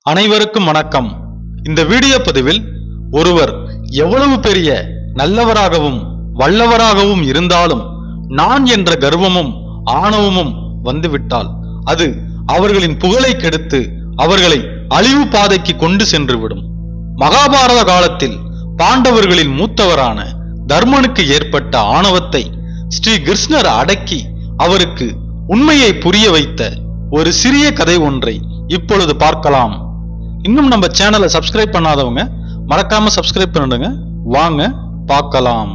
அனைவருக்கும் வணக்கம். இந்த வீடியோ பதிவில் ஒருவர் எவ்வளவு பெரிய நல்லவராகவும் வல்லவராகவும் இருந்தாலும் நான் என்ற கர்வமும் ஆணவமும் வந்துவிட்டால் அது அவர்களின் புகழை கெடுத்து அவர்களை அழிவு பாதைக்கு கொண்டு சென்றுவிடும். மகாபாரத காலத்தில் பாண்டவர்களின் மூத்தவரான தர்மனுக்கு ஏற்பட்ட ஆணவத்தை ஸ்ரீ கிருஷ்ணர் அடக்கி அவருக்கு உண்மையை புரிய வைத்த ஒரு சிறிய கதை ஒன்றை இப்பொழுது பார்க்கலாம். இன்னும் நம்ம சேனலை சப்ஸ்கிரைப் பண்ணாதவங்க மறக்காம சப்ஸ்கிரைப் பண்ணிடுங்க. வாங்க பார்க்கலாம்.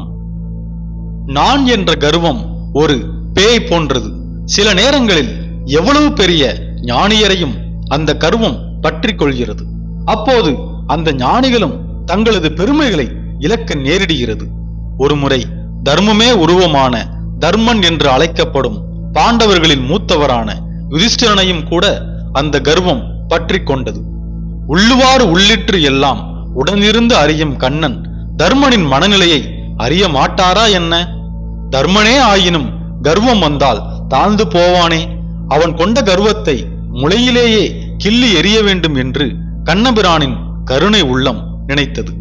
நான் என்ற கர்வம் ஒரு பேய் போன்றது. சில நேரங்களில் எவ்வளவு பெரிய ஞானியரையும் அந்த கர்வம் பற்றி கொள்கிறது. அப்போது அந்த ஞானிகளும் தங்களது பெருமைகளை இழக்க நேரிடுகிறது. ஒருமுறை தர்மமே உருவமான தர்மன் என்று அழைக்கப்படும் பாண்டவர்களின் மூத்தவரான யுதிஷ்டிரனையும் கூட அந்த கர்வம் பற்றி கொண்டது. உள்ளுவாறு உள்ளிற்று எல்லாம் உடனிருந்து அறியும் கண்ணன் தர்மனின் மனநிலையை அறிய மாட்டாரா என்ன? தர்மனே ஆயினும் கர்வம் வந்தால் தாழ்ந்து போவானே. அவன் கொண்ட கர்வத்தை முளையிலேயே கிள்ளி எறிய வேண்டும் என்று கண்ணபிரானின் கருணை உள்ளம் நினைத்தது.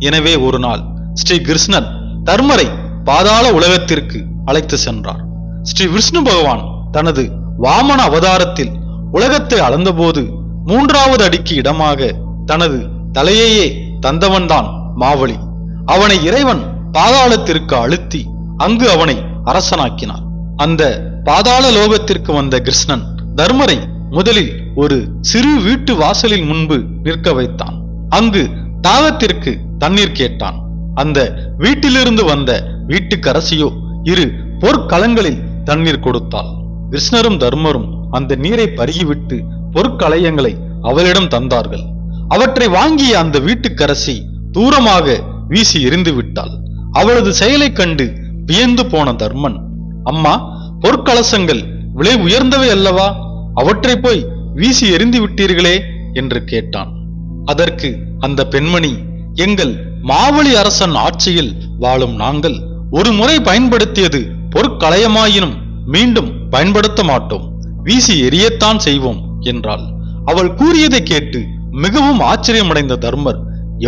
எனவே ஒரு நாள் ஸ்ரீ கிருஷ்ணர் தர்மரை பாதாள உலகத்திற்கு அழைத்து சென்றார். ஸ்ரீ விஷ்ணு பகவான் தனது வாமன அவதாரத்தில் உலகத்தை அளந்தபோது 3வது அடிக்கு இடமாக தனது தலையையே தந்தவன்தான் மாவலி. அவனை இறைவன் பாதாளத்திற்கு அழுத்தி அங்கு அவனை அரசனாக்கினார். அந்த பாதாள லோகத்திற்கு வந்த கிருஷ்ணன் தர்மரை முதலில் ஒரு சிறு வீட்டு வாசலில் முன்பு நிற்க வைத்தான். அங்கு தாகத்திற்கு தண்ணீர் கேட்டான். அந்த வீட்டிலிருந்து வந்த வீட்டுக்கரசியோ 2 பொற்கலங்களில் தண்ணீர் கொடுத்தாள். கிருஷ்ணரும் தர்மரும் அந்த நீரை பருகிவிட்டு பொற்கலயங்களை அவளிடம் தந்தார்கள். அவற்றை வாங்கிய அந்த வீட்டுக்கரசி தூரமாக வீசி எறிந்து விட்டாள். அவளது செயலை கண்டு வியந்து போன தர்மன், அம்மா, பொற்கலசங்கள் விலை உயர்ந்தவை அல்லவா, அவற்றை போய் வீசி எறிந்து விட்டீர்களே என்று கேட்டான். அதற்கு அந்த பெண்மணி, எங்கள் மாவலி அரசன் ஆட்சியில் வாழும் நாங்கள் ஒரு முறை பயன்படுத்தியது பொற்கலயமாயினும் மீண்டும் பயன்படுத்த மாட்டோம், வீசி எரியத்தான் செய்வோம் என்றாள். அவள் கூறியதை கேட்டு மிகவும் ஆச்சரியமடைந்த தர்மர்,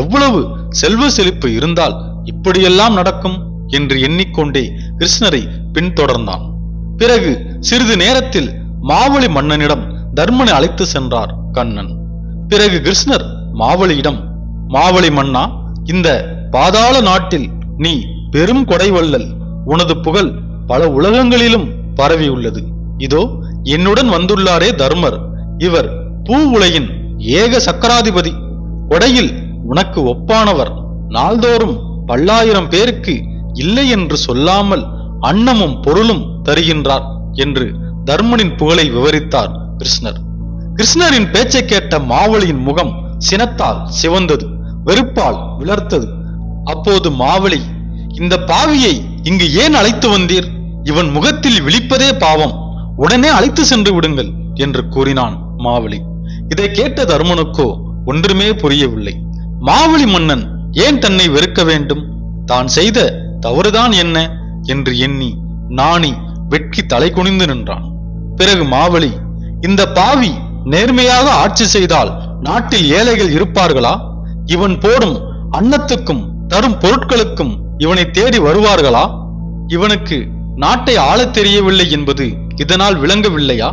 எவ்வளவு செல்வ செழிப்பு இருந்தால் இப்படியெல்லாம் நடக்கும் என்று எண்ணிக்கொண்டே கிருஷ்ணரை பின்தொடர்ந்தான். பிறகு சிறிது நேரத்தில் மாவலி மன்னனிடம் தர்மனை அழைத்து சென்றார் கண்ணன். பிறகு கிருஷ்ணர் மாவலியிடம், மாவலி மன்னா, இந்த பாதாள நாட்டில் நீ பெரும் கொடைவள்ளல். உனது புகழ் பல உலகங்களிலும் பரவியுள்ளது. இதோ என்னுடன் வந்துள்ளாரே தர்மர். இவர் பூ உலகின் ஏக சக்கராதிபதி. கொடையில் உனக்கு ஒப்பானவர். நாள்தோறும் பல்லாயிரம் பேருக்கு இல்லை என்று சொல்லாமல் அன்னமும் பொருளும் தருகின்றார் என்று தர்மனின் புகழை விவரித்தார் கிருஷ்ணர். கிருஷ்ணரின் பேச்சை கேட்ட மாவலியின் முகம் சினத்தால் சிவந்தது, வெறுப்பால் விளர்த்தது. அப்போது மாவலி, இந்த பாவியை இங்கு ஏன் அழைத்து வந்தீர்? இவன் முகத்தில் விழிப்பதே பாவம், உடனே அழைத்து சென்று விடுங்கள் என்று கூறினான் மாவலி. இதை கேட்ட தர்மனுக்கோ ஒன்றுமே புரியவில்லை. மாவலி மன்னன் ஏன் தன்னை வெறுக்க வேண்டும்? தான் செய்த தவறுதான் என்ன என்று எண்ணி நாணி வெட்கி தலை குனிந்து நின்றான். பிறகு மாவலி, இந்த பாவி நேர்மையாக ஆட்சி செய்தால் நாட்டில் ஏழைகள் இருப்பார்களா? இவன் போடும் அன்னத்துக்கும் தரும் பொருட்களுக்கும் இவனை தேடி வருவார்களா? இவனுக்கு நாட்டை ஆளத் தெரியவில்லை என்பது இதனால் விளங்கவில்லையா?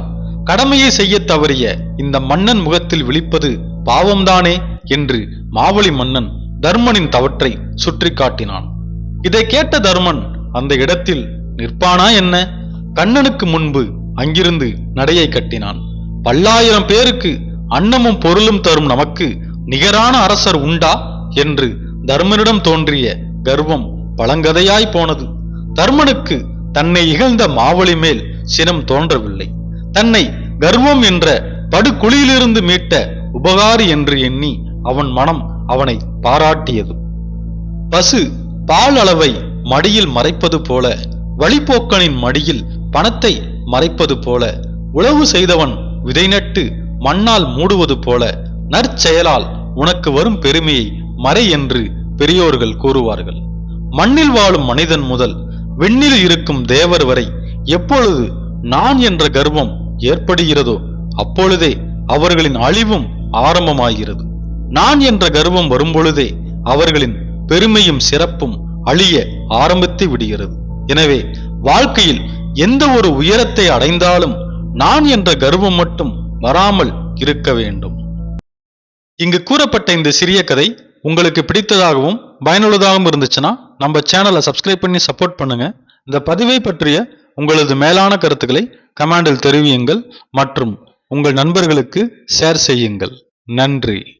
கடமையை செய்ய தவறிய இந்த மன்னன் முகத்தில் விழிப்பது பாவம்தானே என்று மாவலி மன்னன் தர்மனின் தவற்றை சுற்றி காட்டினான். இதை கேட்ட தர்மன் அந்த இடத்தில் நிற்பானா என்ன? கண்ணனுக்கு முன்பு அங்கிருந்து நடையை கட்டினான். பல்லாயிரம் பேருக்கு அன்னமும் பொருளும் தரும் நமக்கு நிகரான அரசர் உண்டா என்று தர்மனிடம் தோன்றிய கர்வம் பழங்கதையாய் போனது. தர்மனுக்கு தன்னை இகழ்ந்த மாவலி மேல் சினம் தோன்றவில்லை. தன்னை கர்வம் என்ற படுகுழியிலிருந்து மீட்ட உபகாரி என்று எண்ணி அவன் மனம் அவனை பாராட்டியது. பசு பால் அளவை மடியில் மறைப்பது போல, வழிபோக்கனின் மடியில் பணத்தை மறைப்பது போல, உழவு செய்தவன் விதை நட்டு மண்ணால் மூடுவது போல, நற்செயலால் உனக்கு வரும் பெருமையை மறை என்று பெரியோர்கள் கூறுவார்கள். மண்ணில் வாழும் மனிதன் முதல் விண்ணில் இருக்கும் தேவர் வரை எப்பொழுது நான் என்ற கர்வம் ஏற்படுகிறதோ அப்பொழுதே அவர்களின் அழிவும் ஆரம்பமாகிறது. நான் என்ற கர்வம் வரும்பொழுதே அவர்களின் பெருமையும் சிறப்பும் அழிய ஆரம்பித்து விடுகிறது. எனவே வாழ்க்கையில் எந்த ஒரு உயரத்தை அடைந்தாலும் நான் என்ற கர்வம் மட்டும் வராமல் இருக்க வேண்டும். இங்கு கூறப்பட்ட இந்த சிறிய கதை உங்களுக்கு பிடித்ததாகவும் பயனுள்ளதாகவும் இருந்துச்சுன்னா நம்ம சேனலை சப்ஸ்கிரைப் பண்ணி சப்போர்ட் பண்ணுங்க. இந்த பதிவை பற்றிய உங்களது மேலான கருத்துக்களை கமெண்டில் தெரிவியுங்கள் மற்றும் உங்கள் நண்பர்களுக்கு ஷேர் செய்யுங்கள். நன்றி.